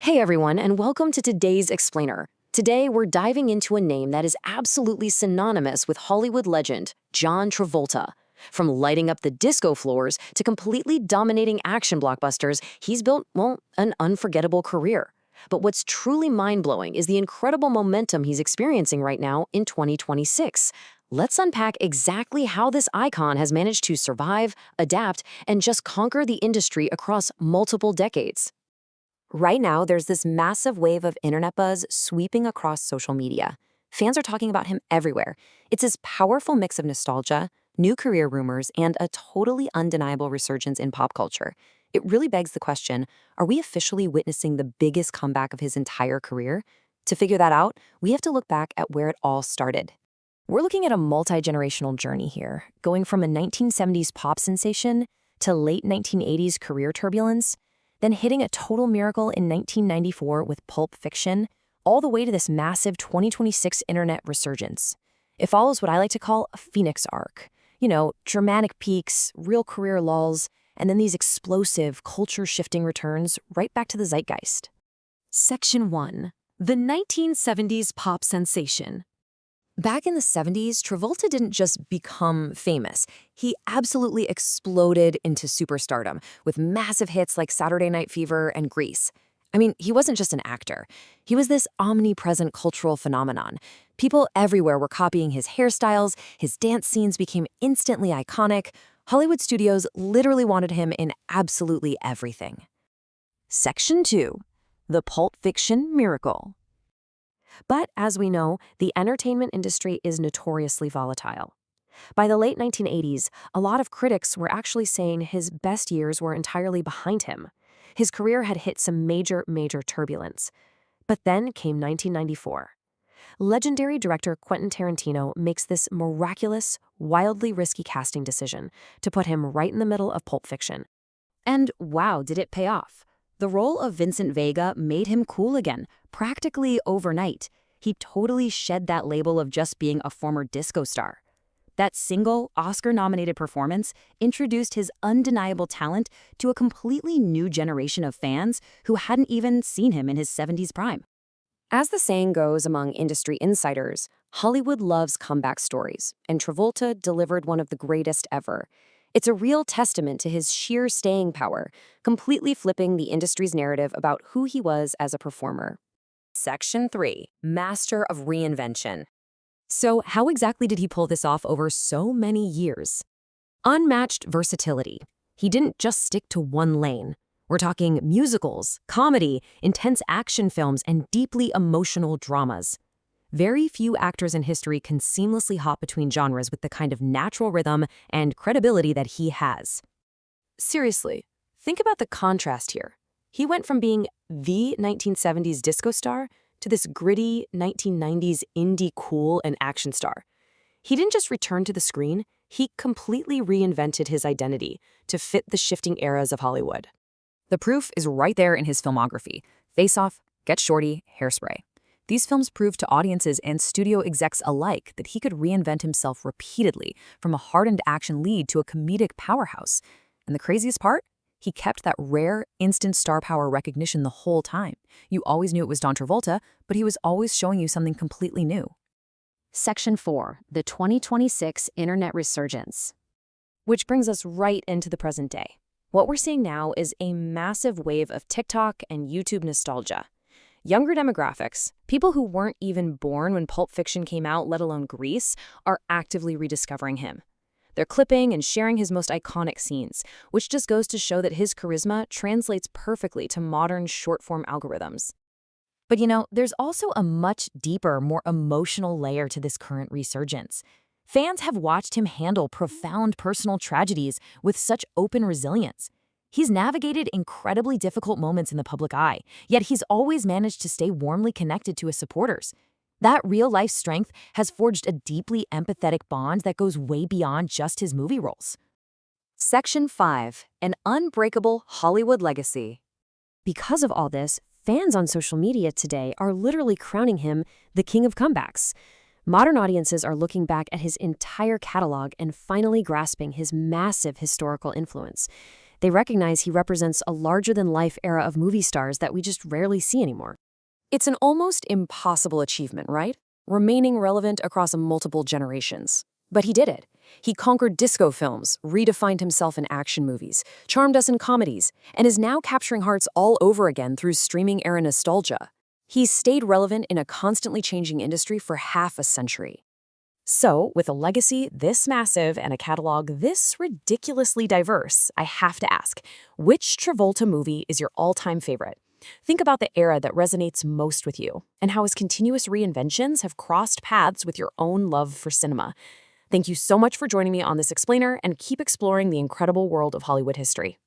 Hey everyone, and welcome to today's Explainer. Today, we're diving into a name that is absolutely synonymous with Hollywood legend, John Travolta. From lighting up the disco floors to completely dominating action blockbusters, he's built, well, an unforgettable career. But what's truly mind-blowing is the incredible momentum he's experiencing right now in 2026. Let's unpack exactly how this icon has managed to survive, adapt, and just conquer the industry across multiple decades. Right now, there's this massive wave of internet buzz sweeping across social media. Fans are talking about him everywhere. It's this powerful mix of nostalgia, new career rumors, and a totally undeniable resurgence in pop culture. It really begs the question, are we officially witnessing the biggest comeback of his entire career? To figure that out, we have to look back at where it all started. We're looking at a multi-generational journey here, going from a 1970s pop sensation to late 1980s career turbulence, then hitting a total miracle in 1994 with Pulp Fiction, all the way to this massive 2026 internet resurgence. It follows what I like to call a phoenix arc. You know, dramatic peaks, real career lulls, and then these explosive, culture-shifting returns right back to the zeitgeist. Section 1. The 1970s pop sensation. Back in the 70s, Travolta didn't just become famous. He absolutely exploded into superstardom with massive hits like Saturday Night Fever and Grease. I mean, he wasn't just an actor. He was this omnipresent cultural phenomenon. People everywhere were copying his hairstyles, his dance scenes became instantly iconic. Hollywood studios literally wanted him in absolutely everything. Section 2. The Pulp Fiction Miracle. But as we know, the entertainment industry is notoriously volatile. By the late 1980s, a lot of critics were actually saying his best years were entirely behind him. His career had hit some major turbulence. But then came 1994. Legendary director Quentin Tarantino makes this miraculous, wildly risky casting decision to put him right in the middle of Pulp Fiction. And wow, did it pay off. The role of Vincent Vega made him cool again, practically overnight. He totally shed that label of just being a former disco star. That single, Oscar-nominated performance introduced his undeniable talent to a completely new generation of fans who hadn't even seen him in his 70s prime. As the saying goes among industry insiders, Hollywood loves comeback stories, and Travolta delivered one of the greatest ever. It's a real testament to his sheer staying power, completely flipping the industry's narrative about who he was as a performer. Section 3. Master of Reinvention. So how exactly did he pull this off over so many years? Unmatched versatility. He didn't just stick to one lane. We're talking musicals, comedy, intense action films, and deeply emotional dramas. Very few actors in history can seamlessly hop between genres with the kind of natural rhythm and credibility that he has. Seriously, think about the contrast here. He went from being the 1970s disco star to this gritty 1990s indie cool and action star. He didn't just return to the screen, he completely reinvented his identity to fit the shifting eras of Hollywood. The proof is right there in his filmography: Face Off, Get Shorty, Hairspray. These films proved to audiences and studio execs alike that he could reinvent himself repeatedly, from a hardened action lead to a comedic powerhouse. And the craziest part? He kept that rare, instant star power recognition the whole time. You always knew it was John Travolta, but he was always showing you something completely new. Section 4. The 2026 Internet Resurgence. Which brings us right into the present day. What we're seeing now is a massive wave of TikTok and YouTube nostalgia. Younger demographics, people who weren't even born when Pulp Fiction came out, let alone Grease, are actively rediscovering him. They're clipping and sharing his most iconic scenes, which just goes to show that his charisma translates perfectly to modern short-form algorithms. But you know, there's also a much deeper, more emotional layer to this current resurgence. Fans have watched him handle profound personal tragedies with such open resilience. He's navigated incredibly difficult moments in the public eye, yet he's always managed to stay warmly connected to his supporters. That real-life strength has forged a deeply empathetic bond that goes way beyond just his movie roles. Section 5. An Unbreakable Hollywood Legacy. Because of all this, fans on social media today are literally crowning him the king of comebacks. Modern audiences are looking back at his entire catalog and finally grasping his massive historical influence. They recognize he represents a larger-than-life era of movie stars that we just rarely see anymore. It's an almost impossible achievement, right? Remaining relevant across multiple generations. But he did it. He conquered disco films, redefined himself in action movies, charmed us in comedies, and is now capturing hearts all over again through streaming-era nostalgia. He's stayed relevant in a constantly changing industry for half a century. So, with a legacy this massive and a catalog this ridiculously diverse, I have to ask, which Travolta movie is your all-time favorite? Think about the era that resonates most with you, and how his continuous reinventions have crossed paths with your own love for cinema. Thank you so much for joining me on this explainer, and keep exploring the incredible world of Hollywood history.